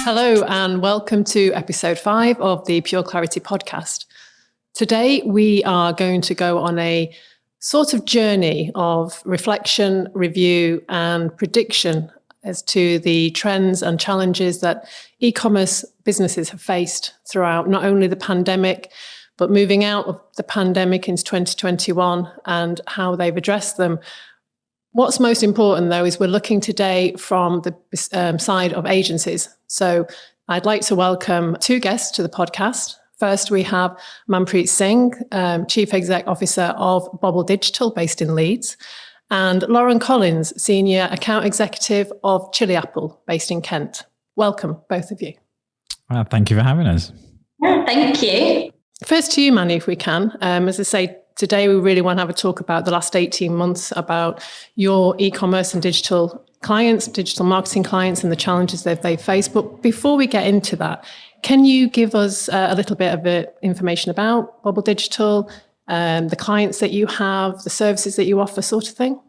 Hello and welcome to episode 5 of the PureClarity podcast. Today we are going to go on a sort of journey of reflection, review and prediction as to the trends and challenges that e-commerce businesses have faced throughout not only the pandemic, but moving out of the pandemic into 2021 and how they've addressed them. What's most important, though, is we're looking today from the side of agencies. So I'd like to welcome 2 guests to the podcast. First, we have Manpreet Singh, Chief Exec Officer of Bobble Digital, based in Leeds, and Laura Collings, Senior Account Executive of Chilli, based in Kent. Welcome, both of you. Well, thank you for having us. Thank you. First to you, Manny, if we can. As I say, today we really want to have a talk about the last 18 months, about your e-commerce and digital clients, digital marketing clients, and the challenges that they face. But before we get into that, can you give us a little bit of information about Bobble Digital, the clients that you have, the services that you offer, sort of thing?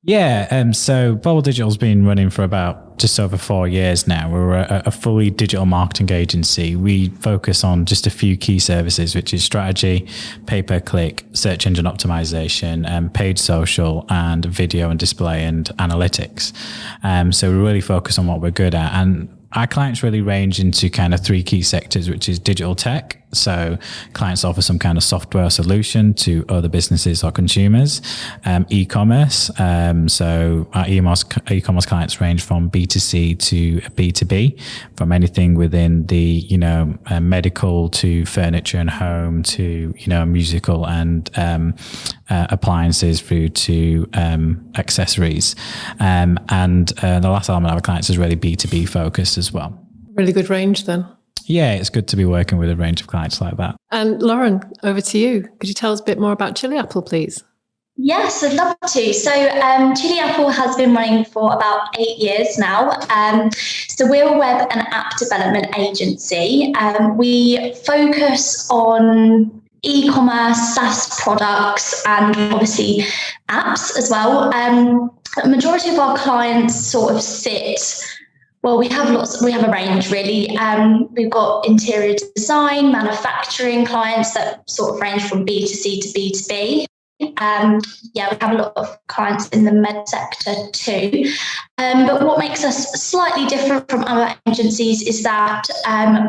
Yeah, so Bobble Digital's been running for about just over 4 years now. We're a fully digital marketing agency. We focus on just a few key services, which is strategy, pay-per-click, search engine optimization, paid social, and video and display and analytics. So we really focus on what we're good at. And our clients really range into kind of 3 key sectors, which is digital tech. So clients offer some kind of software solution to other businesses or consumers. E-commerce. So our e-commerce clients range from B2C to B2B, from anything within the, medical to furniture and home to, musical and appliances through to accessories. And the last element of our clients is really B2B focused as well. Really good range then. Yeah, it's good to be working with a range of clients like that. And Lauren, over to you. Could you tell us a bit more about Chilli, please? Yes, I'd love to. So Chilli has been running for about 8 years now. So we're a web and app development agency. We focus on e-commerce, SaaS products, and obviously apps as well. The majority of our clients sort of sit... Well, we have a range really. We've got interior design, manufacturing clients that sort of range from B2C to B2B. We have a lot of clients in the med sector too. But what makes us slightly different from other agencies is that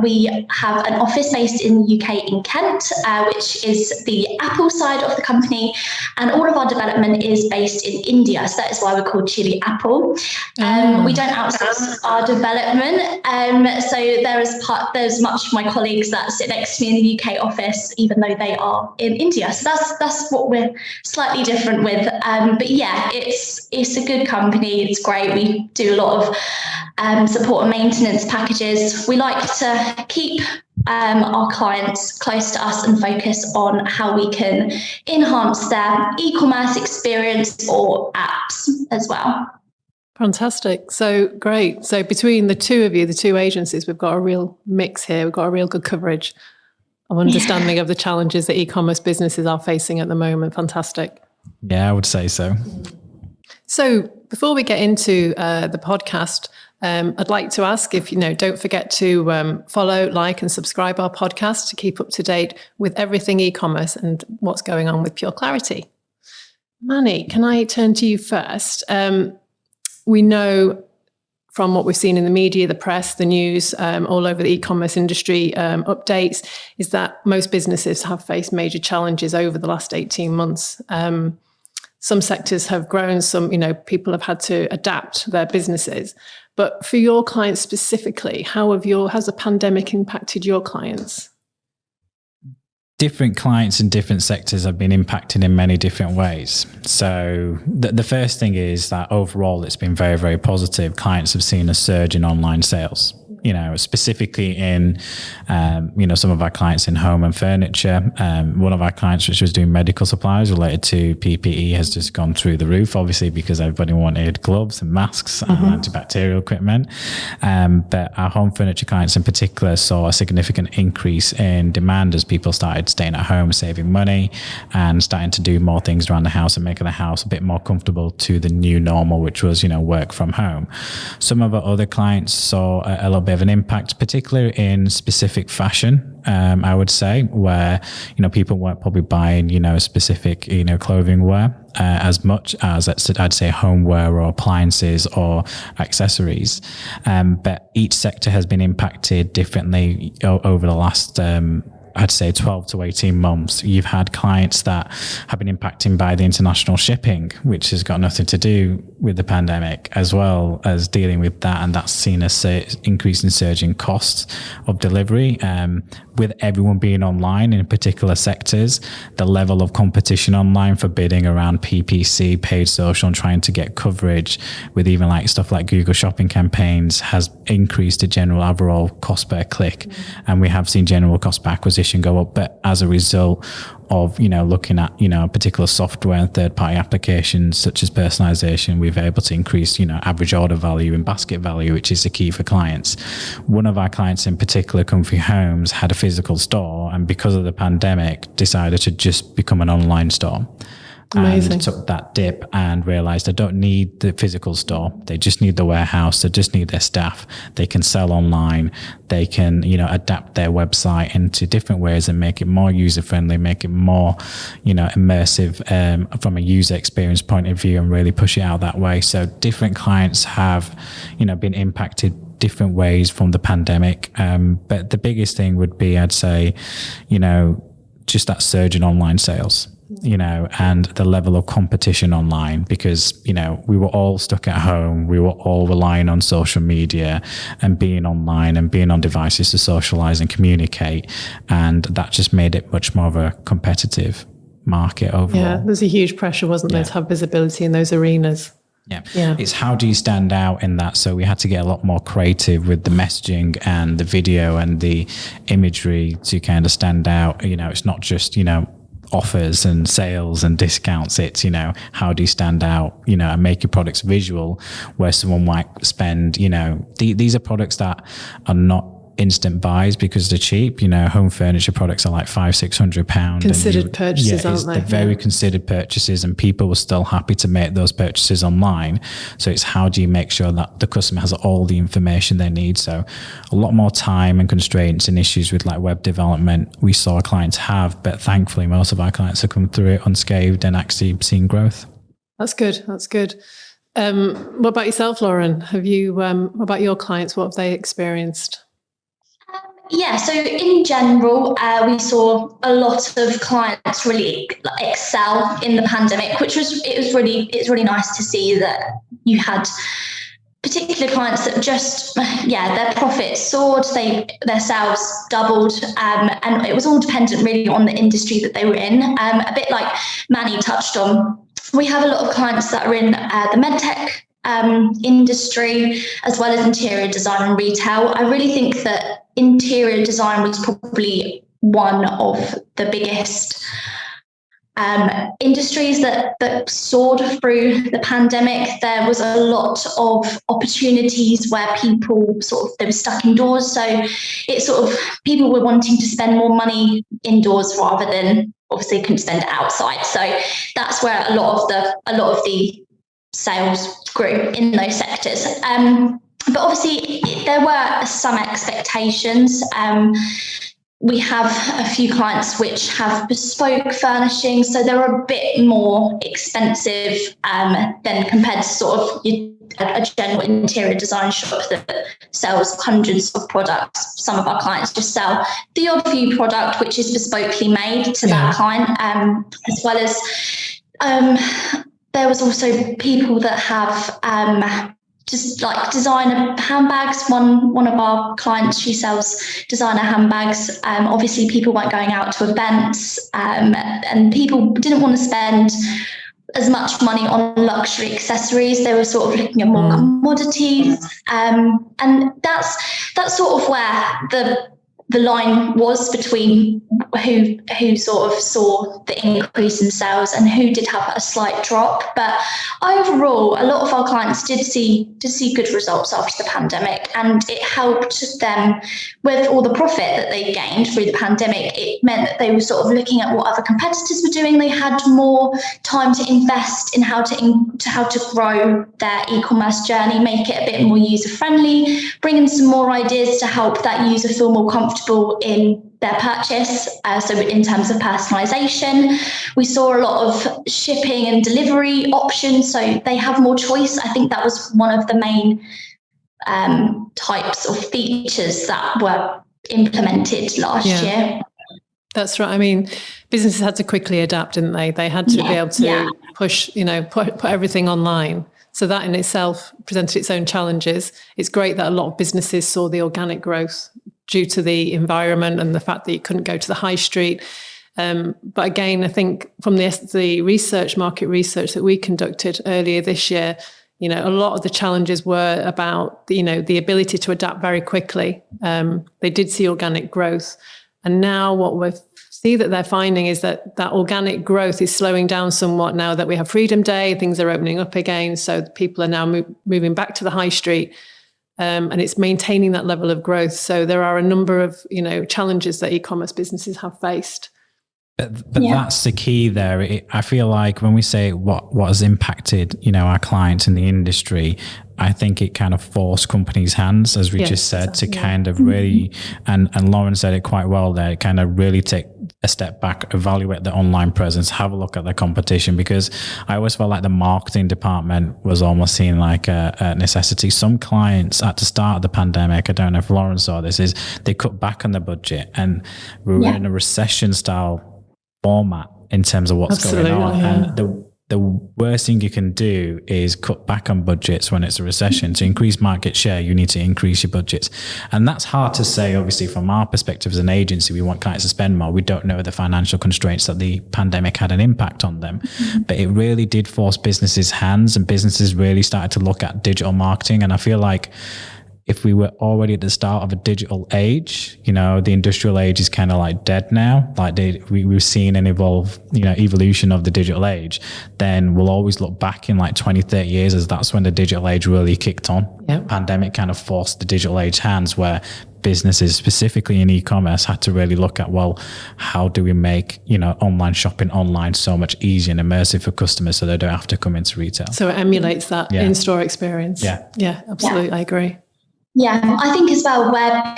we have an office based in the UK in Kent, which is the Apple side of the company, and all of our development is based in India. So that is why we're called Chilli Apple. We don't outsource our development. So there's much of my colleagues that sit next to me in the UK office, even though they are in India. So that's what we're slightly different with. But yeah, it's a good company. It's great. We do a lot of support and maintenance packages. We like to keep our clients close to us and focus on how we can enhance their e-commerce experience or apps as well. Fantastic. So great. So between the two of you, the 2 agencies, we've got a real mix here. We've got a real good coverage of understanding of the challenges that e-commerce businesses are facing at the moment. Fantastic. Yeah, I would say so. So before we get into the podcast, I'd like to ask if, don't forget to follow, like and subscribe our podcast to keep up to date with everything e-commerce and what's going on with PureClarity. Manny, can I turn to you first? We know from what we've seen in the media, the press, the news, all over the e-commerce industry updates, is that most businesses have faced major challenges over the last 18 months. Some sectors have grown, some, people have had to adapt their businesses. But for your clients specifically, has the pandemic impacted your clients? Different clients in different sectors have been impacted in many different ways. So the first thing is that overall it's been very, very positive. Clients have seen a surge in online sales. Specifically in, some of our clients in home and furniture. One of our clients, which was doing medical supplies related to PPE, has just gone through the roof, obviously, because everybody wanted gloves and masks and antibacterial equipment. But our home furniture clients in particular saw a significant increase in demand as people started staying at home, saving money, and starting to do more things around the house and making the house a bit more comfortable to the new normal, which was, work from home. Some of our other clients saw a little bit bit of an impact, particularly in specific fashion. I would say where, people weren't probably buying, specific, clothing wear as much as I'd say homeware or appliances or accessories. But each sector has been impacted differently over the last, I'd say 12 to 18 months. You've had clients that have been impacted by the international shipping, which has got nothing to do with the pandemic, as well as dealing with that. And that's seen a increase in surging costs of delivery. With everyone being online in particular sectors, the level of competition online for bidding around PPC, paid social, and trying to get coverage with even like stuff like Google shopping campaigns has increased the general overall cost per click. And we have seen general cost per acquisition go up. But as a result of, looking at, particular software and third-party applications such as personalization, we've been able to increase, average order value and basket value, which is the key for clients. One of our clients in particular, Comfy Homes, had a physical store, and because of the pandemic, decided to just become an online store. Amazing. And took that dip and realized they don't need the physical store. They just need the warehouse. They just need their staff. They can sell online. They can, adapt their website into different ways and make it more user-friendly, make it more, immersive from a user experience point of view, and really push it out that way. So different clients have, been impacted different ways from the pandemic. But the biggest thing would be, I'd say, just that surge in online sales. And the level of competition online, because, we were all stuck at home. We were all relying on social media and being online and being on devices to socialize and communicate. And that just made it much more of a competitive market overall. Yeah, there's a huge pressure, wasn't there, to have visibility in those arenas. Yeah. It's how do you stand out in that? So we had to get a lot more creative with the messaging and the video and the imagery to kind of stand out. It's not just, offers and sales and discounts. It's, how do you stand out, and make your products visual, where someone might spend, these are products that are not instant buys because they're cheap. Home furniture products are like £500-600. Considered purchases, aren't they? They're very considered purchases, and people were still happy to make those purchases online. So it's how do you make sure that the customer has all the information they need? So a lot more time and constraints and issues with like web development we saw clients have, but thankfully most of our clients have come through it unscathed and actually seen growth. That's good. What about yourself, Lauren? Have you, what about your clients? What have they experienced? Yeah, so in general, we saw a lot of clients really excel in the pandemic, it's really nice to see that you had particular clients that just, their profits soared, their sales doubled, and it was all dependent really on the industry that they were in. A bit like Manny touched on, we have a lot of clients that are in the medtech industry, as well as interior design and retail. I really think that interior design was probably one of the biggest industries that soared through the pandemic. There was a lot of opportunities where people they were stuck indoors. So it people were wanting to spend more money indoors rather than obviously couldn't spend it outside. So that's where a lot of the sales grew in those sectors. But obviously there were some expectations. We have a few clients which have bespoke furnishings, so they're a bit more expensive than compared to a general interior design shop that sells hundreds of products. Some of our clients just sell the odd few product which is bespokely made to that client, as well as there was also people that have just like designer handbags. One of our clients, she sells designer handbags. Obviously people weren't going out to events, and people didn't want to spend as much money on luxury accessories. They were looking at more commodities, and that's sort of where the line was between who sort of saw the increase in sales and who did have a slight drop. But overall, a lot of our clients did see good results after the pandemic, and it helped them with all the profit that they gained through the pandemic. It meant that they were sort of looking at what other competitors were doing. They had more time to invest in how to grow their e-commerce journey, make it a bit more user-friendly, bring in some more ideas to help that user feel more comfortable in their purchase. So in terms of personalization, we saw a lot of shipping and delivery options, so they have more choice. I think that was one of the main types of features that were implemented last year. That's right. I mean, businesses had to quickly adapt, didn't they? They had to be able to push, put everything online. So that in itself presented its own challenges. It's great that a lot of businesses saw the organic growth due to the environment and the fact that you couldn't go to the high street. But again, I think from the market research that we conducted earlier this year, a lot of the challenges were about, the ability to adapt very quickly. They did see organic growth. And now what we see that they're finding is that organic growth is slowing down somewhat now that we have Freedom Day, things are opening up again. So people are now moving back to the high street. And it's maintaining that level of growth. So there are a number of, challenges that e-commerce businesses have faced. But that's the key there. I feel like when we say what has impacted, our clients in the industry, I think it kind of forced companies' hands, as we just said, to kind of really, and Lauren said it quite well there, kind of really take a step back, evaluate the online presence, have a look at the competition, because I always felt like the marketing department was almost seen like a necessity. Some clients at the start of the pandemic, I don't know if Lauren saw this, is they cut back on the budget, and we were in a recession style format in terms of what's going on. And the worst thing you can do is cut back on budgets when it's a recession. To increase market share, you need to increase your budgets. And that's hard to say, obviously, from our perspective as an agency. We want clients to spend more. We don't know the financial constraints that the pandemic had an impact on them. But it really did force businesses' hands, and businesses really started to look at digital marketing. And I feel like if we were already at the start of a digital age, the industrial age is kind of like dead now. Like we've seen an evolution of the digital age, then we'll always look back in like 20, 30 years as that's when the digital age really kicked on. Yep. Pandemic kind of forced the digital age hands, where businesses, specifically in e-commerce, had to really look at, well, how do we make, online shopping online so much easier and immersive for customers so they don't have to come into retail. So it emulates that in-store experience. Yeah, absolutely. I agree. Yeah, I think as well, where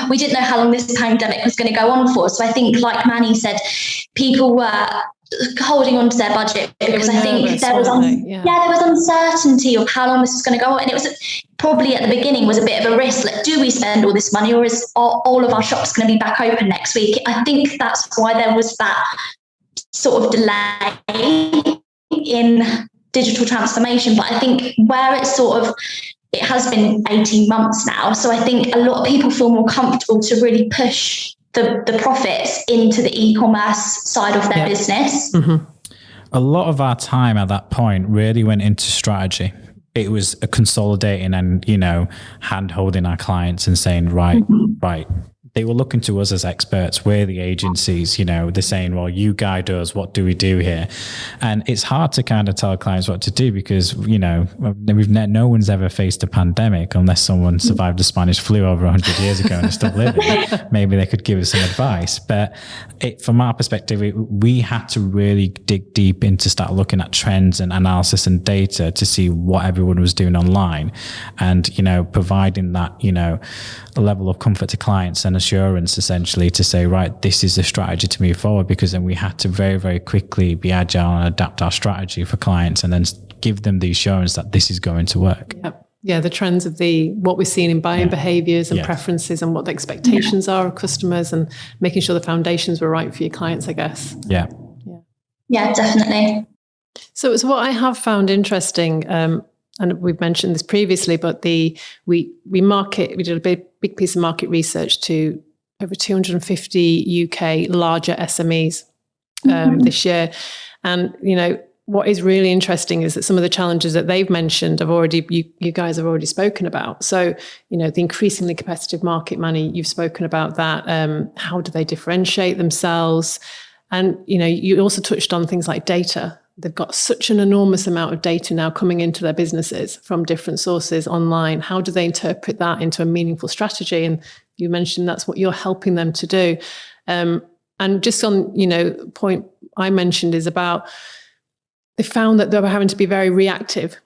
we didn't know how long this pandemic was going to go on for. So I think, like Manny said, people were holding on to their budget because I think there was uncertainty of how long this was going to go on. And it was probably at the beginning was a bit of a risk. Like, do we spend all this money, or is all of our shops going to be back open next week? I think that's why there was that sort of delay in digital transformation. But I think where it's it has been 18 months now. So I think a lot of people feel more comfortable to really push the profits into the e-commerce side of their business. Mm-hmm. A lot of our time at that point really went into strategy. It was a consolidating and, hand-holding our clients and saying, right. They were looking to us as experts. We're the agencies, they're saying, well, you guide us. What do we do here? And it's hard to kind of tell clients what to do because, no one's ever faced a pandemic unless someone survived the Spanish flu over 100 years ago and is still living. Maybe they could give us some advice. But from our perspective, we had to really dig deep into start looking at trends and analysis and data to see what everyone was doing online and, providing that, a level of comfort to clients and assurance essentially to say, right, this is the strategy to move forward, because then we had to very, very quickly be agile and adapt our strategy for clients and then give them the assurance that this is going to work. Yep. Yeah, the trends of what we're seeing in buying behaviors and preferences and what the expectations are of customers and making sure the foundations were right for your clients, I guess. Yeah, definitely. So it's what I have found interesting, and we've mentioned this previously, but we did a big piece of market research to over 250 UK larger SMEs this year. And, what is really interesting is that some of the challenges that they've mentioned you guys have already spoken about. So, the increasingly competitive market, Manny, you've spoken about that. How do they differentiate themselves? And, you also touched on things like data. They've got such an enormous amount of data now coming into their businesses from different sources online. How do they interpret that into a meaningful strategy? And you mentioned that's what you're helping them to do. And just on, point I mentioned is about, they found that they were having to be very reactive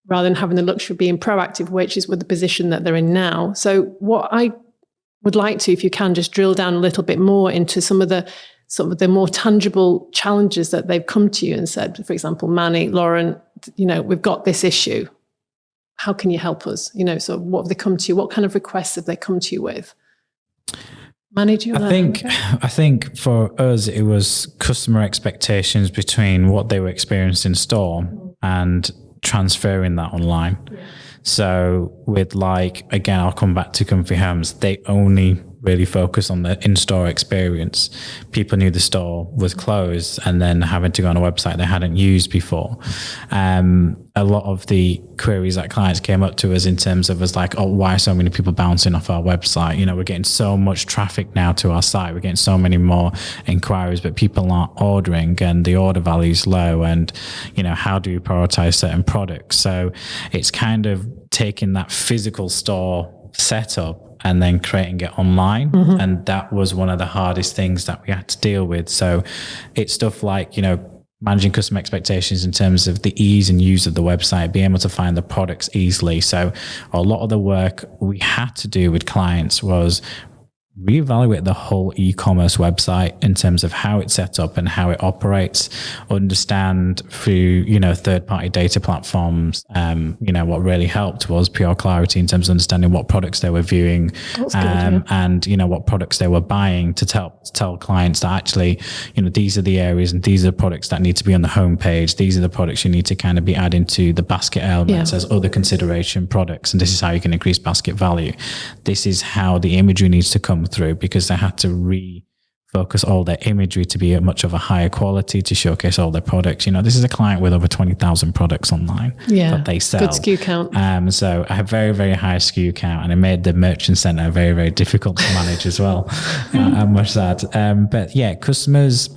rather than having the luxury of being proactive, which is with the position that they're in now. So what I would like to, if you can, just drill down a little bit more into some of the sort of the more tangible challenges that they've come to you and said, for example, Manny, Lauren, we've got this issue. How can you help us? So what have they come to you? What kind of requests have they come to you with? Manny, do you want to? I think for us, it was customer expectations between what they were experiencing in store and transferring that online. Yeah. So with again, I'll come back to Comfy Homes. They only really focus on the in-store experience. People knew the store was closed and then having to go on a website they hadn't used before. A lot of the queries that clients came up to us in terms of why are so many people bouncing off our website? We're getting so much traffic now to our site. We're getting so many more inquiries, but people aren't ordering and the order value is low. And, how do you prioritize certain products? So it's kind of taking that physical store setup and then creating it online. Mm-hmm. And that was one of the hardest things that we had to deal with. So it's stuff like, managing customer expectations in terms of the ease and use of the website, being able to find the products easily. So a lot of the work we had to do with clients was reevaluate the whole e-commerce website in terms of how it's set up and how it operates, understand through, third-party data platforms. What really helped was PureClarity in terms of understanding what products they were viewing, and, what products they were buying to tell clients that actually, these are the areas and these are the products that need to be on the homepage. These are the products you need to kind of be adding to the basket elements as other consideration products. And this is how you can increase basket value. This is how the imagery needs to come through, because they had to refocus all their imagery to be at much of a higher quality to showcase all their products. This is a client with over 20,000 products online that they sell. Good SKU count. So I have very, very high SKU count, and it made the merchant center very, very difficult to manage as well. I must add. But yeah, customers,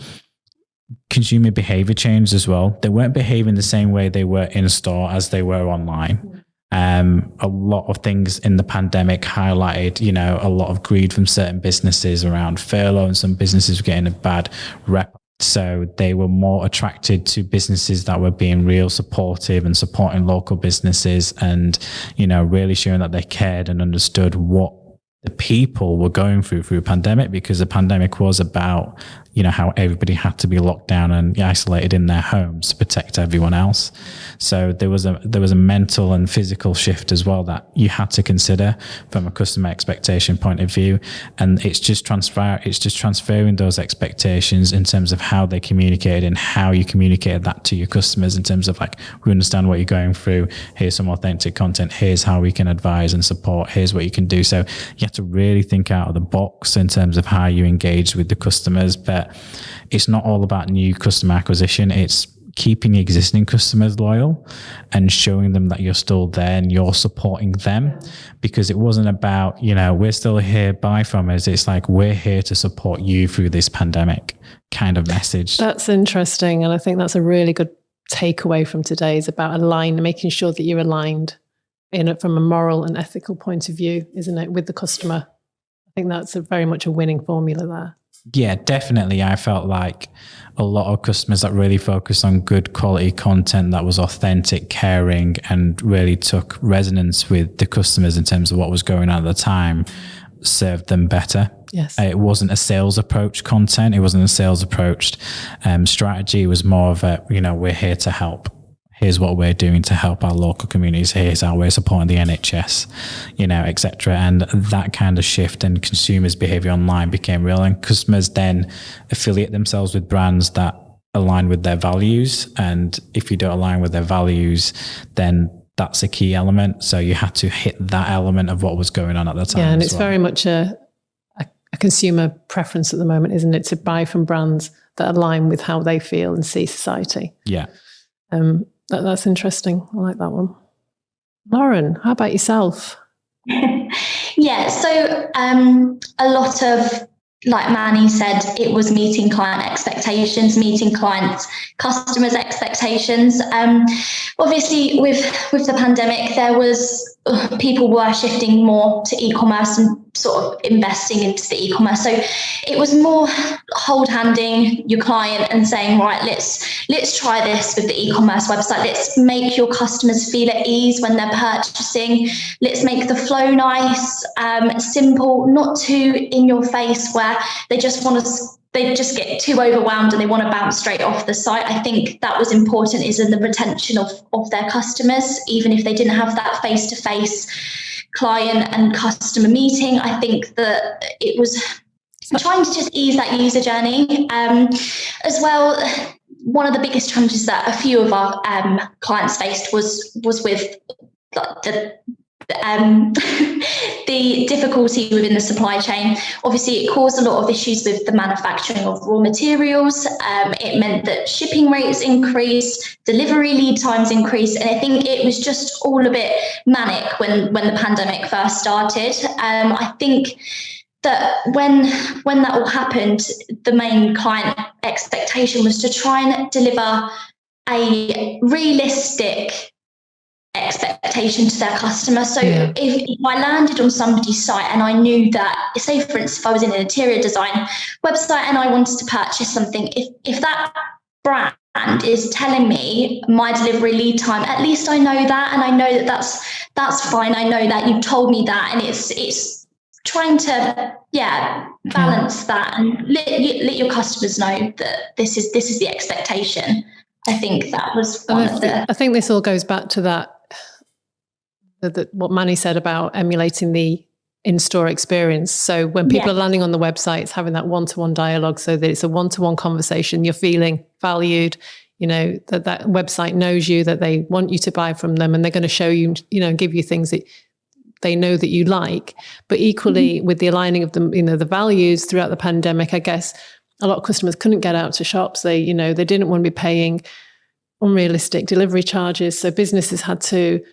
consumer behavior changed as well. They weren't behaving the same way they were in store as they were online. A lot of things in the pandemic highlighted, a lot of greed from certain businesses around furlough, and some businesses were getting a bad rep. So they were more attracted to businesses that were being real supportive and supporting local businesses and, really showing that they cared and understood what the people were going through pandemic, because the pandemic was about, how everybody had to be locked down and isolated in their homes to protect everyone else. So there was a mental and physical shift as well that you had to consider from a customer expectation point of view. And it's just transferring those expectations in terms of how they communicated and how you communicated that to your customers in terms of we understand what you're going through. Here's some authentic content. Here's how we can advise and support. Here's what you can do. So you have to really think out of the box in terms of how you engage with the customers. But it's not all about new customer acquisition. It's keeping existing customers loyal and showing them that you're still there and you're supporting them, because it wasn't about, we're still here, buy from us. It's we're here to support you through this pandemic kind of message. That's interesting. And I think that's a really good takeaway from today, is about making sure that you're aligned from a moral and ethical point of view, isn't it, with the customer? I think that's very much a winning formula there. Yeah, definitely. I felt like a lot of customers that really focused on good quality content that was authentic, caring, and really took resonance with the customers in terms of what was going on at the time served them better. Yes. It wasn't a sales approach content. It wasn't a sales approached strategy. It was more of a, we're here to help. Here's what we're doing to help our local communities. Here's how we're supporting the NHS, etc. And that kind of shift in consumers' behavior online became real, and customers then affiliate themselves with brands that align with their values. And if you don't align with their values, then that's a key element. So you had to hit that element of what was going on at the time. Yeah, and it's very much a consumer preference at the moment, isn't it, to buy from brands that align with how they feel and see society. Yeah. That's interesting. I like that one. Lauren, how about yourself? Yeah, so a lot of, like Manny said, it was meeting client expectations, meeting customers' expectations. Obviously, with the pandemic, there was people were shifting more to e-commerce and sort of investing into the e-commerce. So it was more hold-handing your client and saying, right, let's try this with the e-commerce website. Let's make your customers feel at ease when they're purchasing. Let's make the flow nice, simple, not too in your face where they just get too overwhelmed and they want to bounce straight off the site. I think that was important, is in the retention of their customers, even if they didn't have that face-to-face client and customer meeting. I think that it was trying to just ease that user journey. As well, one of the biggest challenges that a few of our clients faced was with the difficulty within the supply chain. Obviously, it caused a lot of issues with the manufacturing of raw materials. It meant that shipping rates increased, delivery lead times increased, and I think it was just all a bit manic when the pandemic first started. I think that when that all happened, the main client expectation was to try and deliver a realistic expectation to their customer. So if I landed on somebody's site and I knew that, say for instance, if I was in an interior design website and I wanted to purchase something, if that brand is telling me my delivery lead time, at least I know that, and I know that that's fine. I know that you've told me that, and it's trying to balance that and let your customers know that this is the expectation. I think that was one of the. I think this all goes back to that. What Manny said about emulating the in-store experience. So when people are landing on the website, it's having that one-to-one dialogue, so that it's a one-to-one conversation. You're feeling valued, that website knows you, that they want you to buy from them, and they're going to show you, give you things that they know that you like. But equally with the aligning of the values throughout the pandemic, I guess a lot of customers couldn't get out to shops. They didn't want to be paying unrealistic delivery charges. So businesses had to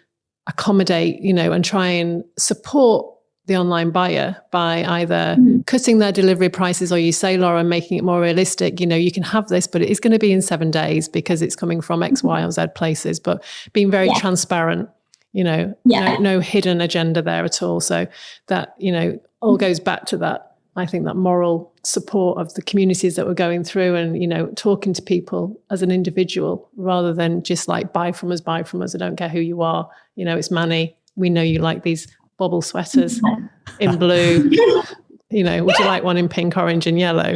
accommodate, and try and support the online buyer by either cutting their delivery prices, or you say, Laura, making it more realistic. You can have this, but it is going to be in 7 days because it's coming from X, Y, or Z places, but being very transparent, no hidden agenda there at all. So that, all goes back to that. I think that moral support of the communities that we're going through, and, talking to people as an individual rather than just like buy from us. I don't care who you are. It's Manny. We know you like these Bobble sweaters in blue. Would you like one in pink, orange, and yellow?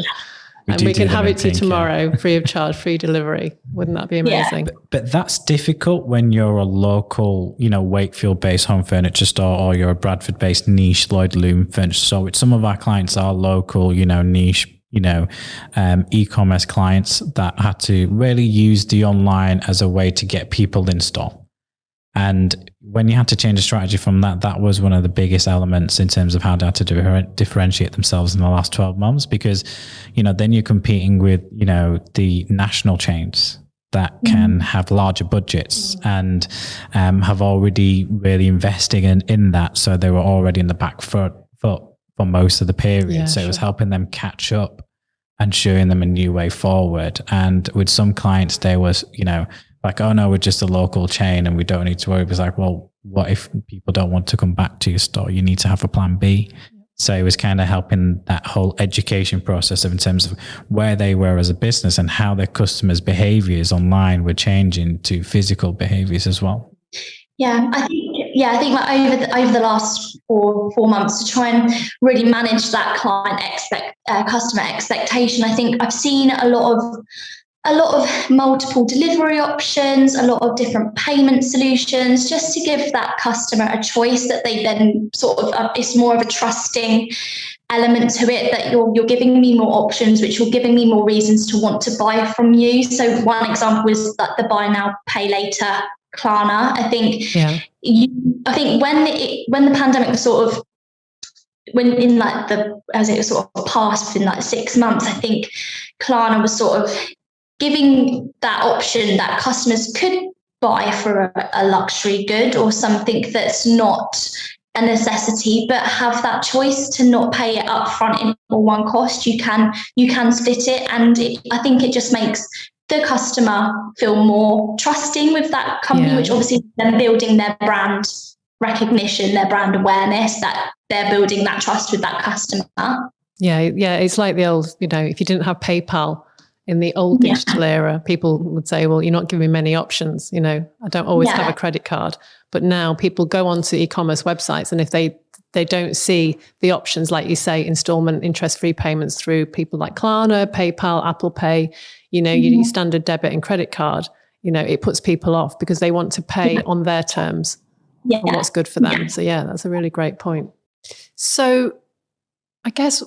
And we can have it to you tomorrow, free of charge, free delivery. Wouldn't that be amazing? But that's difficult when you're a local, Wakefield-based home furniture store, or you're a Bradford-based niche Lloyd Loom furniture store, which some of our clients are local, niche, e-commerce clients that had to really use the online as a way to get people in store. And when you had to change a strategy from that was one of the biggest elements in terms of how they had to differentiate themselves in the last 12 months, because, then you're competing with, the national chains that can have larger budgets and have already really invested in that. So they were already in the back foot for most of the period. So it was helping them catch up and showing them a new way forward. And with some clients, there was, like, oh no, we're just a local chain and we don't need to worry. It was like, well, what if people don't want to come back to your store? You need to have a plan B. So it was kind of helping that whole education process in terms of where they were as a business and how their customers' behaviors online were changing to physical behaviors as well. I think like over the last four months, to try and really manage that client customer expectation, I think I've seen a lot of multiple delivery options, a lot of different payment solutions, just to give that customer a choice that they then sort of, it's more of a trusting element to it, that you're giving me more options, which you're giving me more reasons to want to buy from you. So one example is that the buy now, pay later Klarna. I think when the pandemic was sort of, as it sort of passed within like 6 months, I think Klarna was sort of giving that option that customers could buy for a luxury good or something that's not a necessity, but have that choice to not pay it up front in all one cost. You can split it, and I think it just makes the customer feel more trusting with that company, which obviously then building their brand recognition, their brand awareness, that they're building that trust with that customer. Yeah, it's like the old, if you didn't have PayPal in the old digital era, people would say, well, you're not giving me many options. I don't always have a credit card. But now people go onto e-commerce websites, and if they don't see the options, like you say, installment, interest-free payments through people like Klarna, PayPal, Apple Pay, your standard debit and credit card, it puts people off because they want to pay on their terms and what's good for them. So that's a really great point. So I guess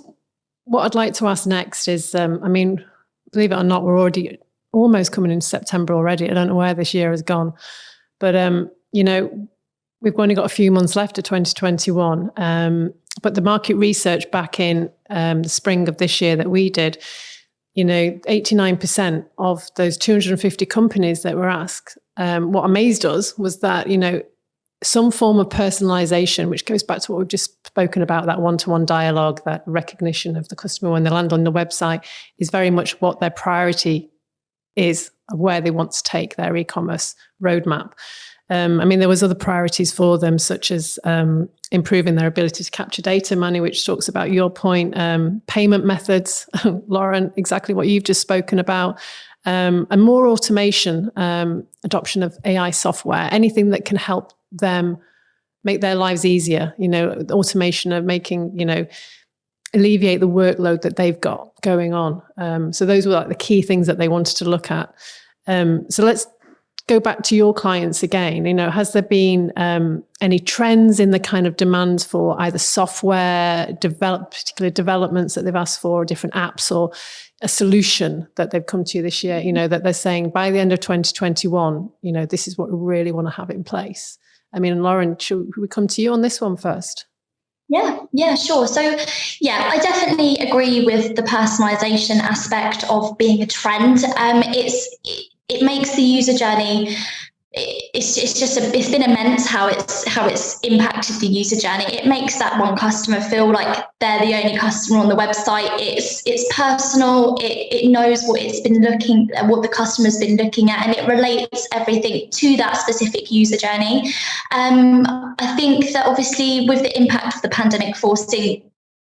what I'd like to ask next is, believe it or not, we're already almost coming into September already. I don't know where this year has gone, but we've only got a few months left of 2021. But the market research back in the spring of this year that we did, 89% of those 250 companies that were asked, what amazed us was that, some form of personalization, which goes back to what we've just spoken about, that one-to-one dialogue, that recognition of the customer when they land on the website, is very much what their priority is of where they want to take their e-commerce roadmap. There was other priorities for them, such as improving their ability to capture data, Manny, which talks about your point, payment methods, Lauren, exactly what you've just spoken about, and more automation, adoption of AI software, anything that can help them make their lives easier, automation of making, alleviate the workload that they've got going on. So those were like the key things that they wanted to look at. So let's go back to your clients again. Has there been any trends in the kind of demands for either software, particular developments that they've asked for, or different apps, or a solution that they've come to this year, that they're saying by the end of 2021, this is what we really want to have in place? Lauren, should we come to you on this one first? Yeah, sure. So, I definitely agree with the personalization aspect of being a trend. It makes the user journey. It's been immense how it's impacted the user journey. It makes that one customer feel like they're the only customer on the website. It's personal. It knows what the customer's been looking at, and it relates everything to that specific user journey. I think that obviously with the impact of the pandemic forcing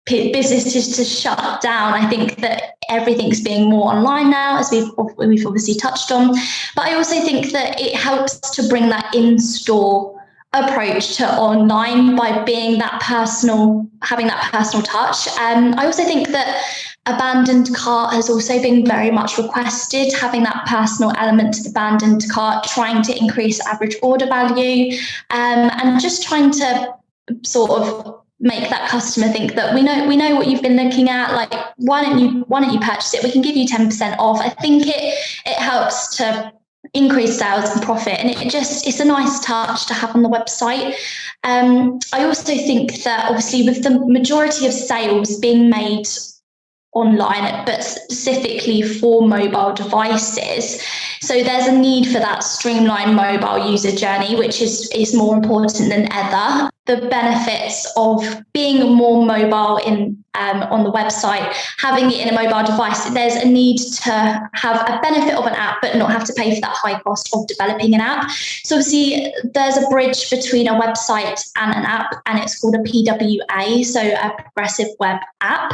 businesses to shut down, I think that everything's being more online now, as we've obviously touched on. But I also think that it helps to bring that in-store approach to online by being having that personal touch. I also think that abandoned cart has also been very much requested, having that personal element to the abandoned cart, trying to increase average order value, and just trying to sort of make that customer think that we know what you've been looking at. Like, why don't you purchase it? We can give you 10% off. I think it helps to increase sales and profit, and it's a nice touch to have on the website. I also think that obviously with the majority of sales being made online, but specifically for mobile devices, so there's a need for that streamlined mobile user journey, which is more important than ever. The benefits of being more mobile on the website, having it in a mobile device, there's a need to have a benefit of an app, but not have to pay for that high cost of developing an app. So obviously there's a bridge between a website and an app, and it's called a PWA, so a progressive web app.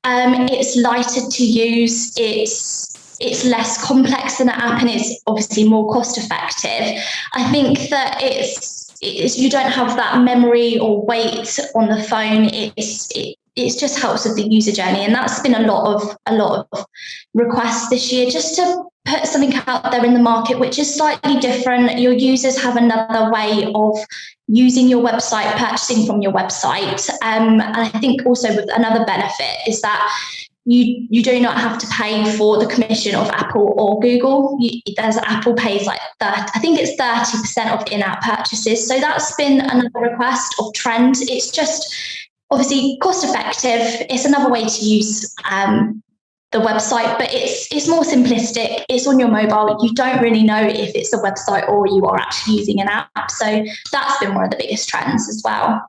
It's lighter to use, it's less complex than an app, and it's obviously more cost effective. I think that it's you don't have that memory or weight on the phone. It just helps with the user journey, and that's been a lot of requests this year, just to put something out there in the market which is slightly different. Your users have another way of using your website, purchasing from your website, and I think also with another benefit is that you do not have to pay for the commission of Apple or Google. There's Apple pays like that. I think it's 30% of in-app purchases. So that's been another request of trend. It's just obviously cost effective. It's another way to use the website, but it's more simplistic. It's on your mobile. You don't really know if it's a website or you are actually using an app. So that's been one of the biggest trends as well.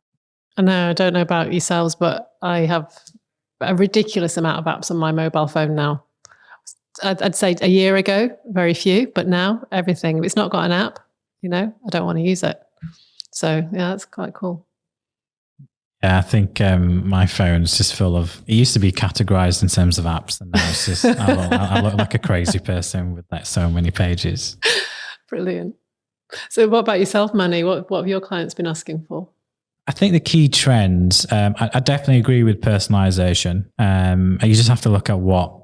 I know, I don't know about yourselves, but I have a ridiculous amount of apps on my mobile phone now. I'd say a year ago, very few, but now everything. If it's not got an app, I don't want to use it. So yeah, that's quite cool. Yeah, I think my phone's just full of, it used to be categorized in terms of apps, and now it's just, I look like a crazy person with like so many pages. Brilliant. So what about yourself, Manny? What have your clients been asking for? I think the key trends, I definitely agree with personalization. You just have to look at what,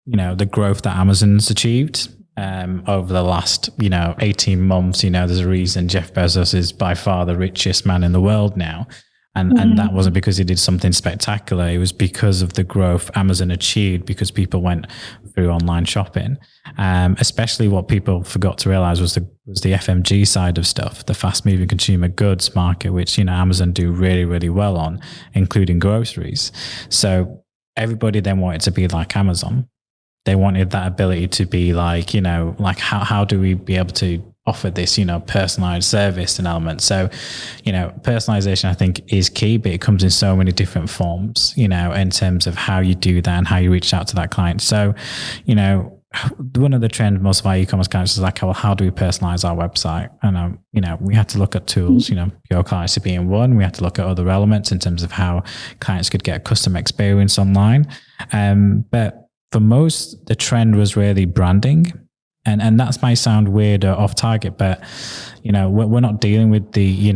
the growth that Amazon's achieved over the last, 18 months. There's a reason Jeff Bezos is by far the richest man in the world now. And that wasn't because he did something spectacular. It was because of the growth Amazon achieved, because people went through online shopping. Especially what people forgot to realize was the FMG side of stuff, the fast moving consumer goods market, which, Amazon do really, really well on, including groceries. So everybody then wanted to be like Amazon. They wanted that ability to be like, how do we be able to offer this, personalized service and element. So, personalization, I think, is key, but it comes in so many different forms, in terms of how you do that and how you reach out to that client. So, one of the trends most of our e-commerce clients is like, well, how do we personalize our website? And, we had to look at tools, PureClarity being one. We had to look at other elements in terms of how clients could get a custom experience online. But for most, the trend was really branding. And that might sound weird or off target, but, we're not dealing with the,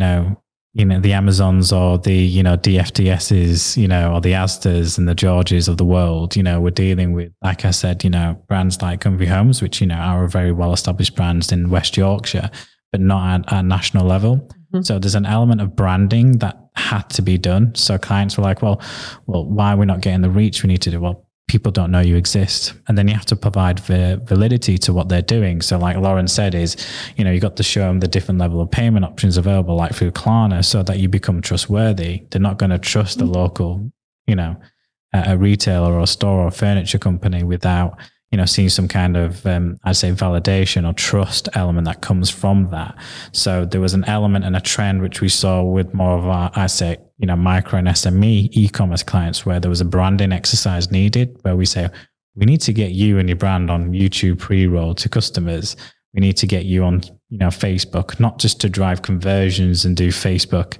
the Amazons or the, DFDSs, or the Asdas and the Georges of the world. We're dealing with, like I said, brands like Comfy Homes, which, are very well-established brands in West Yorkshire, but not at a national level. Mm-hmm. So there's an element of branding that had to be done. So clients were like, well, why are we not getting the reach we need to do? Well, people don't know you exist. And then you have to provide validity to what they're doing. So like Lauren said is, you got to show them the different level of payment options available, like through Klarna, so that you become trustworthy. They're not going to trust a local, a retailer or a store or a furniture company without, seeing some kind of, I'd say, validation or trust element that comes from that. So there was an element and a trend which we saw with more of our, I'd say, micro and SME e-commerce clients, where there was a branding exercise needed, where we say, we need to get you and your brand on YouTube pre-roll to customers. We need to get you on, Facebook, not just to drive conversions and do Facebook,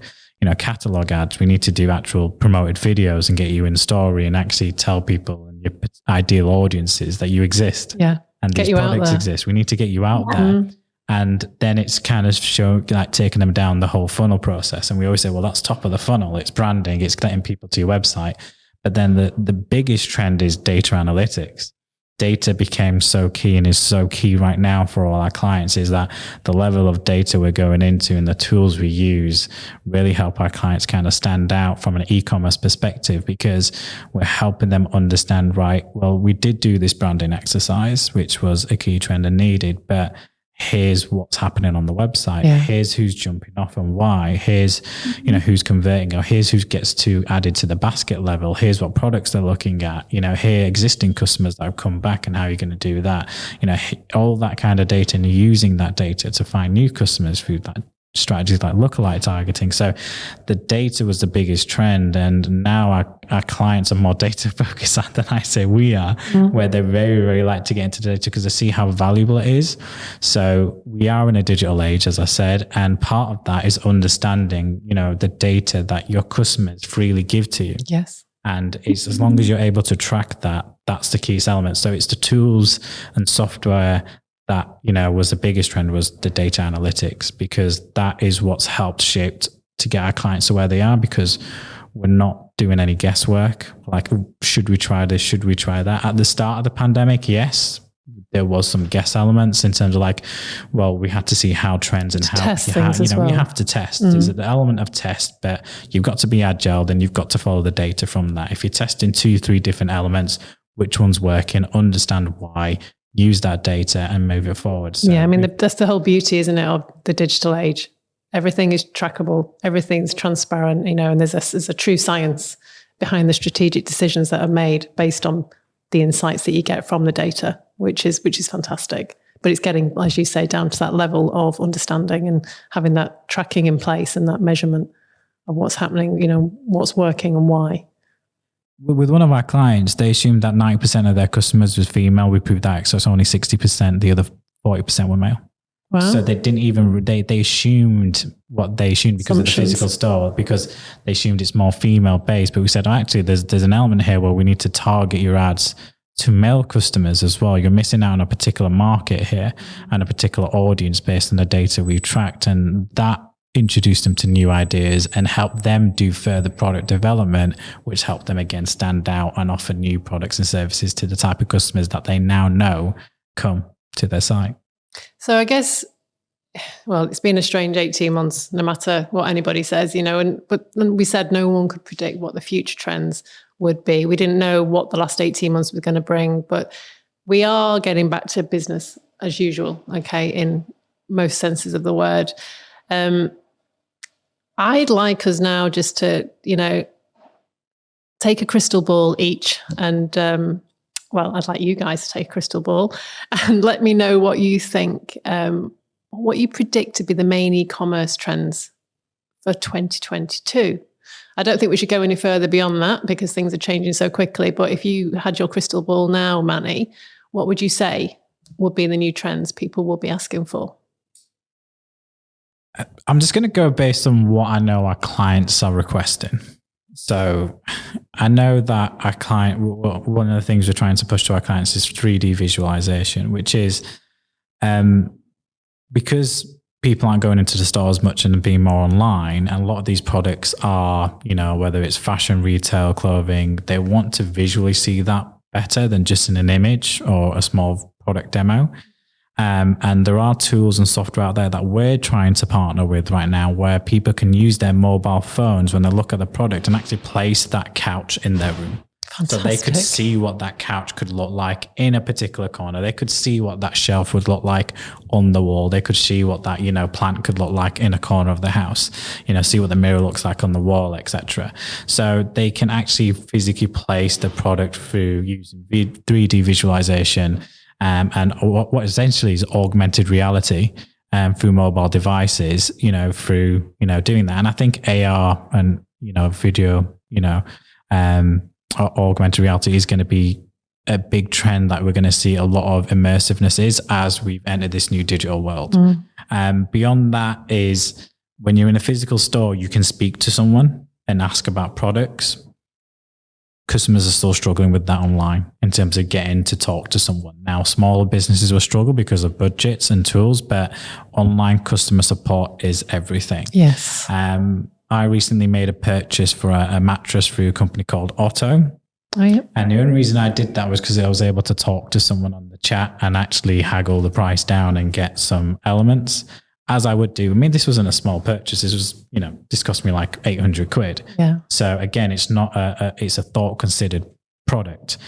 catalog ads. We need to do actual promoted videos and get you in story and actually tell people and your ideal audiences that you exist. Yeah. And these products exist. We need to get you out there. And then it's kind of taking them down the whole funnel process. And we always say, well, that's top of the funnel. It's branding, it's getting people to your website. But then the biggest trend is data analytics. Data became so key and is so key right now for all our clients, is that the level of data we're going into and the tools we use really help our clients kind of stand out from an e-commerce perspective, because we're helping them understand, right, well, we did do this branding exercise, which was a key trend and needed, but here's what's happening on the website. Yeah. Here's who's jumping off and why. Here's, who's converting, or here's who gets to added to the basket level. Here's what products they're looking at. Here, existing customers that have come back and how you're going to do that. All that kind of data, and using that data to find new customers through that strategies like lookalike targeting. So the data was the biggest trend, and now our clients are more data focused than I say we are, where they very, very like to get into data because they see how valuable it is. So we are in a digital age, as I said, and part of that is understanding, the data that your customers freely give to you. Yes. And it's as long as you're able to track that, that's the key element. So it's the tools and software that, was the biggest trend, was the data analytics, because that is what's helped shaped to get our clients to where they are, because we're not doing any guesswork. Like, should we try this? Should we try that? At the start of the pandemic, yes, there was some guess elements in terms of we had to see how trends and how test things as well. You have to test. There's an element of test, but you've got to be agile. Then you've got to follow the data from that. If you're testing 2-3 different elements, which one's working, understand why, use that data and move it forward. So that's the whole beauty, isn't it, of the digital age. Everything is trackable, everything's transparent, and there's a true science behind the strategic decisions that are made based on the insights that you get from the data, which is fantastic. But it's getting, as you say, down to that level of understanding and having that tracking in place and that measurement of what's happening, what's working and why. With one of our clients, they assumed that 90% of their customers was female. We proved that, so it's only 60%. The other 40% were male. Wow. So they didn't even, they assumed what they assumed because of the physical store, because they assumed it's more female based. But we said, actually, there's an element here where we need to target your ads to male customers as well. You're missing out on a particular market here and a particular audience based on the data we've tracked. And that introduced them to new ideas and helped them do further product development, which helped them again stand out and offer new products and services to the type of customers that they now know come to their site. So I guess, well, it's been a strange 18 months, no matter what anybody says, but we said no one could predict what the future trends would be. We didn't know what the last 18 months was going to bring, but we are getting back to business as usual, okay, in most senses of the word. I'd like us now just to, take a crystal ball each and, I'd like you guys to take a crystal ball and let me know what you think, what you predict to be the main e-commerce trends for 2022. I don't think we should go any further beyond that because things are changing so quickly. But if you had your crystal ball now, Manny, what would you say would be the new trends people will be asking for? I'm just going to go based on what I know our clients are requesting. So I know that our client, one of the things we're trying to push to our clients is 3D visualization, which is because people aren't going into the store as much and being more online, and a lot of these products are, whether it's fashion, retail, clothing, they want to visually see that better than just in an image or a small product demo. And there are tools and software out there that we're trying to partner with right now where people can use their mobile phones when they look at the product and actually place that couch in their room. Fantastic. So they could see what that couch could look like in a particular corner. They could see what that shelf would look like on the wall. They could see what that, plant could look like in a corner of the house, see what the mirror looks like on the wall, etc. So they can actually physically place the product through using 3D visualization and what essentially is augmented reality through mobile devices, through, doing that. And I think AR and, video, augmented reality is going to be a big trend that we're going to see a lot of immersiveness is as we've entered this new digital world. Beyond that is when you're in a physical store, you can speak to someone and ask about products. Customers are still struggling with that online in terms of getting to talk to someone. Now, smaller businesses will struggle because of budgets and tools, but online customer support is everything. Yes. I recently made a purchase for a mattress through a company called Otto. Oh, yeah. And the only reason I did that was because I was able to talk to someone on the chat and actually haggle the price down and get some elements, as I would do. I mean, this wasn't a small purchase. This was, this cost me like 800 quid. Yeah. So again, it's not it's a thought considered product.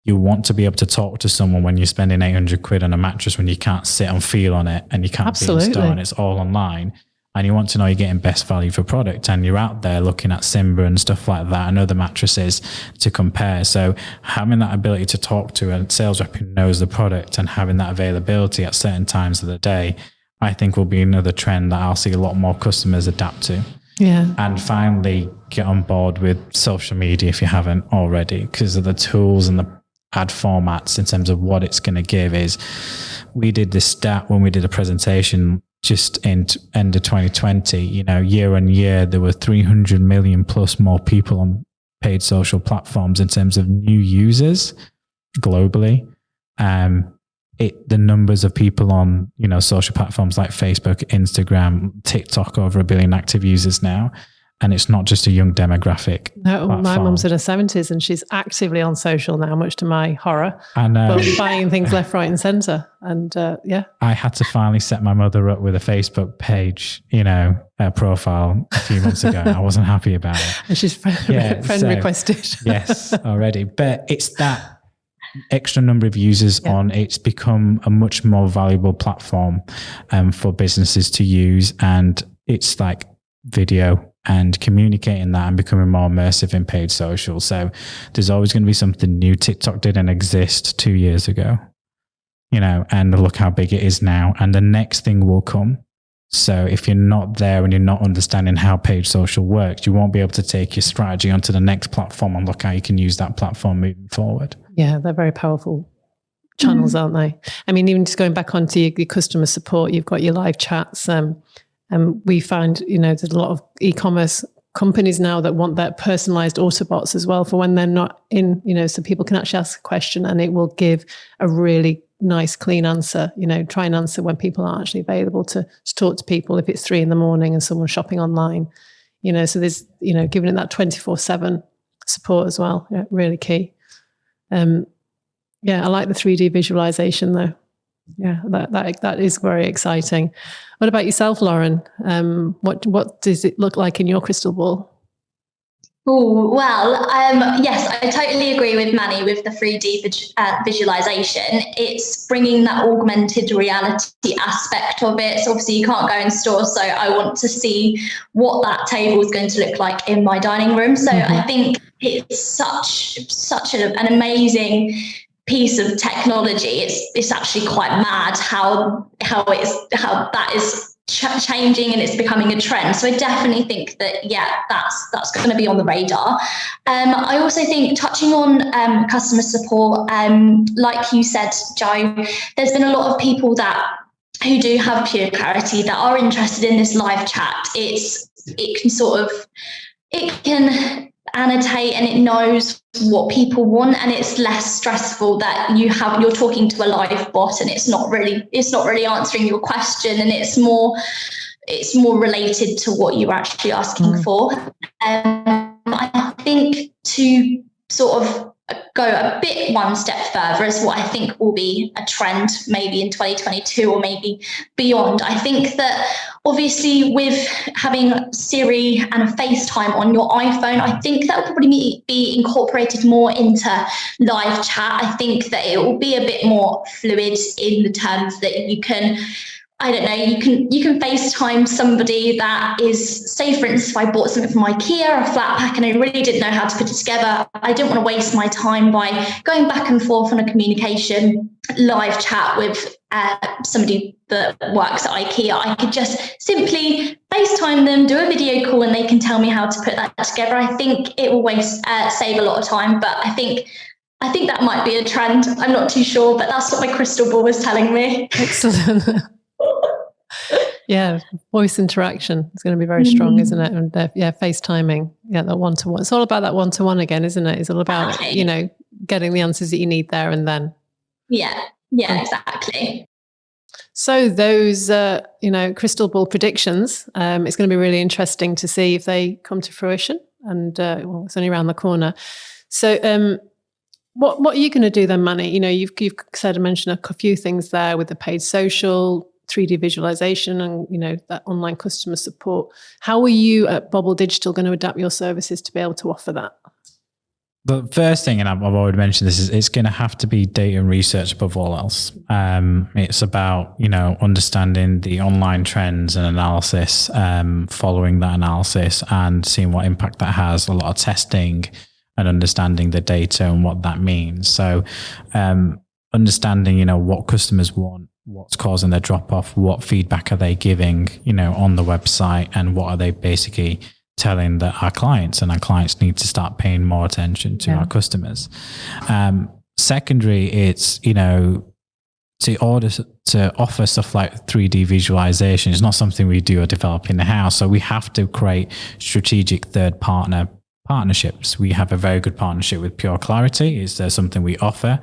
You want to be able to talk to someone when you're spending 800 quid on a mattress when you can't sit and feel on it and you can't be in store and it's all online. And you want to know you're getting best value for product and you're out there looking at Simba and stuff like that and other mattresses to compare. So having that ability to talk to a sales rep who knows the product and having that availability at certain times of the day, I think will be another trend that I'll see a lot more customers adapt to. Yeah. And finally get on board with social media if you haven't already, because of the tools and the ad formats in terms of what it's going to give. Is we did this stat when we did a presentation just in end of 2020, year on year, there were 300 million plus more people on paid social platforms in terms of new users globally. The numbers of people on, social platforms like Facebook, Instagram, TikTok, over 1 billion active users now. And it's not just a young demographic. No, platform. My mum's in her 70s and she's actively on social now, much to my horror. I know. But buying things left, right and centre. And yeah. I had to finally set my mother up with a Facebook page, a profile a few months ago. I wasn't happy about it. And she's friend requested. Yes, already. But it's that extra number of users on, it's become a much more valuable platform for businesses to use. And it's like, video and communicating that and becoming more immersive in paid social. So there's always going to be something new. TikTok didn't exist 2 years ago, and look how big it is now. And the next thing will come. So if you're not there and you're not understanding how paid social works, you won't be able to take your strategy onto the next platform and look how you can use that platform moving forward. Yeah, they're very powerful channels, aren't they? I mean, even just going back onto your customer support, you've got your live chats. And we find, there's a lot of e-commerce companies now that want that personalized Autobots as well for when they're not in, so people can actually ask a question and it will give a really nice, clean answer, try and answer when people aren't actually available to talk to people if it's 3 a.m. and someone's shopping online, so there's, giving it that 24/7 support as well. Yeah, really key. Yeah, I like the 3D visualization though. Yeah, that is very exciting. What about yourself, Lauren? What does it look like in your crystal ball? Oh, well, yes, I totally agree with Manny with the 3D visualization. It's bringing that augmented reality aspect of it. So obviously you can't go in store, so I want to see what that table is going to look like in my dining room. So I think it's such an amazing piece of technology. It's actually quite mad how that is changing and it's becoming a trend. So I definitely think that that's going to be on the radar. I also think, touching on customer support, like you said, Joe, there's been a lot of people who do have PureClarity that are interested in this live chat. It can annotate and it knows what people want, and it's less stressful that you're talking to a live bot and it's not really answering your question, and it's more related to what you're actually asking for. I think to sort of go a bit one step further is what I think will be a trend maybe in 2022 or maybe beyond. I think that obviously with having Siri and FaceTime on your iPhone, I think that will probably be incorporated more into live chat. I think that it will be a bit more fluid in the terms that you can, I don't know, you can FaceTime somebody that is, say for instance, if I bought something from IKEA, a flat pack, and I really didn't know how to put it together, I don't want to waste my time by going back and forth on a communication live chat with somebody that works at IKEA. I could just simply FaceTime them, do a video call, and they can tell me how to put that together. I think it will save a lot of time, but I think that might be a trend. I'm not too sure, but that's what my crystal ball was telling me. Excellent. Yeah, voice interaction is going to be very strong, isn't it? And FaceTiming, that one-to-one. It's all about that one-to-one again, isn't it? It's all about, getting the answers that you need there and then. Yeah, exactly. So those, crystal ball predictions, it's going to be really interesting to see if they come to fruition. And it's only around the corner. So what are you going to do then, Manny? You've mentioned a few things there with the paid social, 3D visualization, and that online customer support. How are you at Bobble Digital going to adapt your services to be able to offer that? The first thing, and I've already mentioned this, is it's going to have to be data and research above all else. It's about understanding the online trends and analysis, following that analysis and seeing what impact that has. A lot of testing and understanding the data and what that means. So understanding what customers want, what's causing their drop off, what feedback are they giving, on the website, and what are they basically telling our clients, and our clients need to start paying more attention to our customers. Secondary, it's, to offer stuff like 3D visualization is not something we do or develop in the house. So we have to create strategic third partnerships. We have a very good partnership with PureClarity. Is there something we offer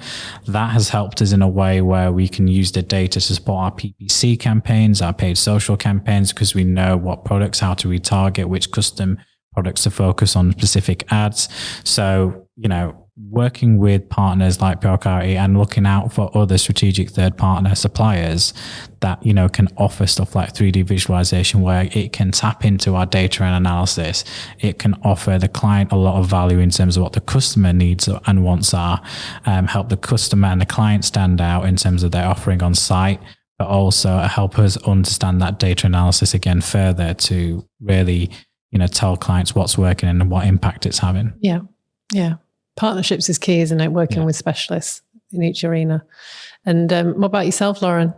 that has helped us in a way where we can use the data to support our PPC campaigns, our paid social campaigns, because we know what products, how to retarget, which custom products to focus on specific ads. So, working with partners like PureClarity and looking out for other strategic third partner suppliers that, can offer stuff like 3D visualization, where it can tap into our data and analysis. It can offer the client a lot of value in terms of what the customer needs and wants are, help the customer and the client stand out in terms of their offering on site, but also help us understand that data analysis again further to really, tell clients what's working and what impact it's having. Yeah. Yeah. Partnerships is key, isn't it? Working with specialists in each arena. And what about yourself, Lauren?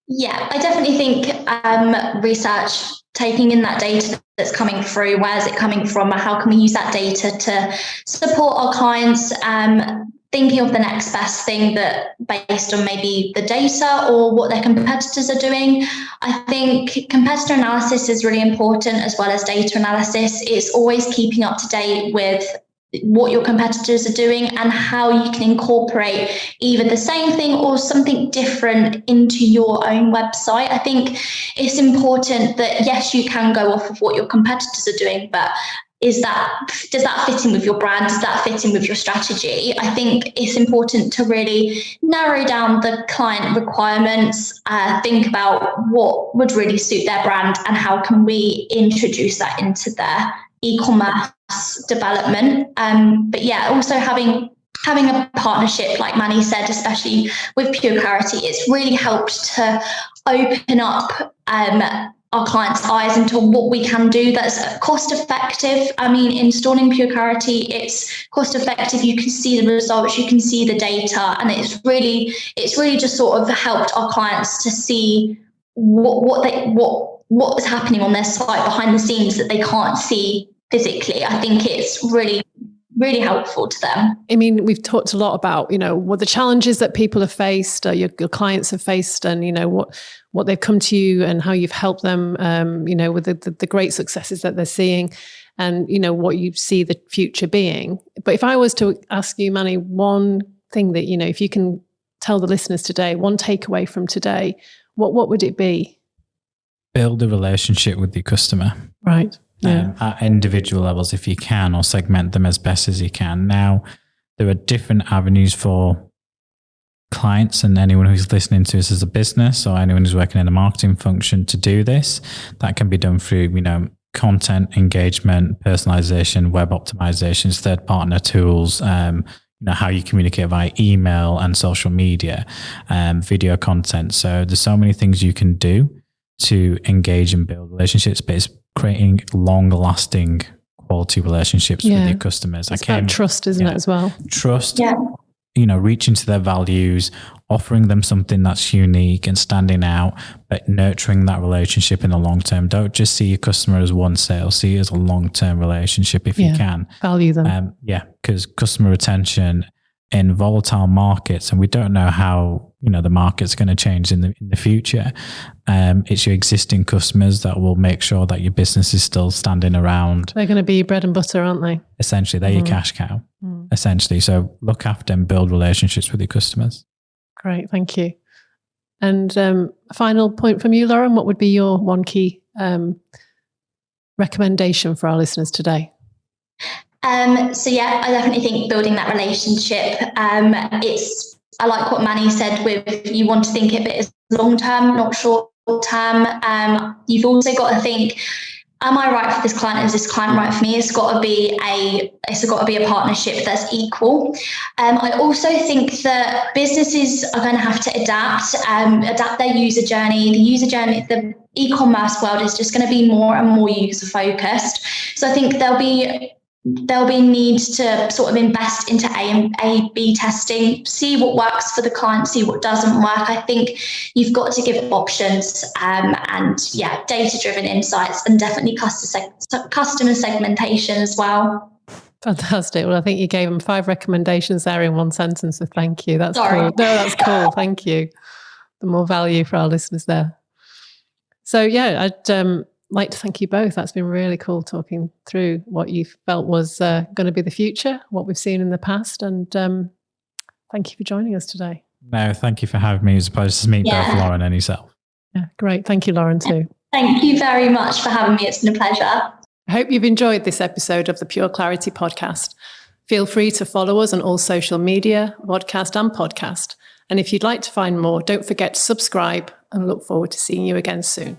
Yeah, I definitely think research, taking in that data that's coming through, where is it coming from? How can we use that data to support our clients? Thinking of the next best thing that based on maybe the data or what their competitors are doing. I think competitor analysis is really important, as well as data analysis. It's always keeping up to date with what your competitors are doing and how you can incorporate either the same thing or something different into your own website. I think it's important that, yes, you can go off of what your competitors are doing, but does that fit in with your brand? Does that fit in with your strategy? I think it's important to really narrow down the client requirements, think about what would really suit their brand and how can we introduce that into their e-commerce development. But yeah, also having a partnership, like Manny said, especially with PureClarity, it's really helped to open up our clients' eyes into what we can do that's cost effective. I mean, installing PureClarity, it's cost effective. You can see the results, you can see the data, and it's really just sort of helped our clients to see what is happening on their site behind the scenes that they can't see physically. I think it's really helpful to them. I mean, we've talked a lot about, what the challenges that people have faced, your clients have faced, and, what they've come to you and how you've helped them, with the great successes that they're seeing and, what you see the future being. But if I was to ask you, Manny, one thing that, if you can tell the listeners today, one takeaway from today, what would it be? Build a relationship with your customer. Right. Yeah. At individual levels if you can, or segment them as best as you can. Now, there are different avenues for clients and anyone who's listening to us as a business or anyone who's working in a marketing function to do this. That can be done through, content, engagement, personalization, web optimizations, third partner tools, how you communicate via email and social media, video content. So there's so many things you can do to engage and build relationships, but it's creating long-lasting quality relationships with your customers. It's about trust, isn't it, as well? Trust, reaching to their values, offering them something that's unique and standing out, but nurturing that relationship in the long term. Don't just see your customer as one sale, see it as a long-term relationship if you can. Value them. Because customer retention in volatile markets, and we don't know how the market's going to change in the future. It's your existing customers that will make sure that your business is still standing around. They're going to be bread and butter, aren't they? Essentially, they're your cash cow. Essentially, so look after and build relationships with your customers. Great, thank you. And a final point from you, Lauren. What would be your one key recommendation for our listeners today? I definitely think building that relationship. I like what Manny said with you want to think of it as long term, not short term. You've also got to think, am I right for this client? Is this client right for me? It's got to be a partnership that's equal. I also think that businesses are going to have to adapt their user journey. The e-commerce world is just going to be more and more user focused. So I think there'll be needs to sort of invest into A/B testing, see what works for the client, see what doesn't work. I think you've got to give options and data-driven insights, and definitely customer segmentation as well. Fantastic. Well, I think you gave them 5 recommendations there in one sentence, so thank you. That's cool. No, that's cool. Thank you. The more value for our listeners there. So I'd like to thank you both. That's been really cool talking through what you felt was going to be the future, what we've seen in the past, and thank you for joining us today. No, thank you for having me. It was a pleasure to meet both Lauren and yourself. Yeah, great. Thank you, Lauren, too. Thank you very much for having me. It's been a pleasure. I hope you've enjoyed this episode of the PureClarity podcast. Feel free to follow us on all social media, podcast and podcast. And if you'd like to find more, don't forget to subscribe, and look forward to seeing you again soon.